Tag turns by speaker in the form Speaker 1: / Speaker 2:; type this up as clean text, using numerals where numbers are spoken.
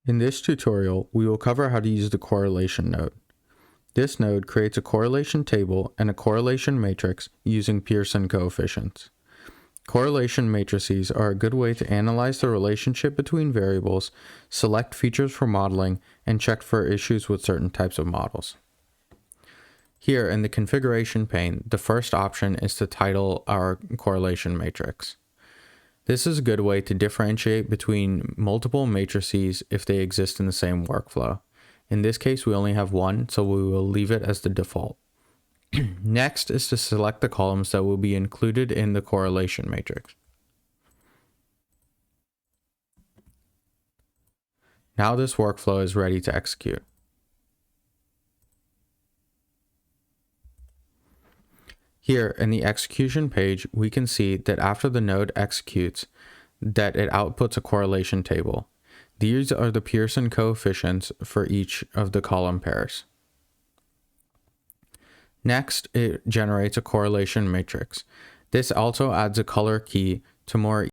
Speaker 1: In this tutorial, we will cover how to use the correlation node. This node creates a correlation table and a correlation matrix using Pearson coefficients. Correlation matrices are a good way to analyze the relationship between variables, select features for modeling, and check for issues with certain types of models. Here in the configuration pane, the first option is to title our correlation matrix. This is a good way to differentiate between multiple matrices if they exist in the same workflow. In this case, we only have one, so we will leave it as the default. Next is to select the columns that will be included in the correlation matrix. Now this workflow is ready to execute. Here in the execution page, we can see that after the node executes, that it outputs a correlation table. These are the Pearson coefficients for each of the column pairs. Next, it generates a correlation matrix. This also adds a color key to more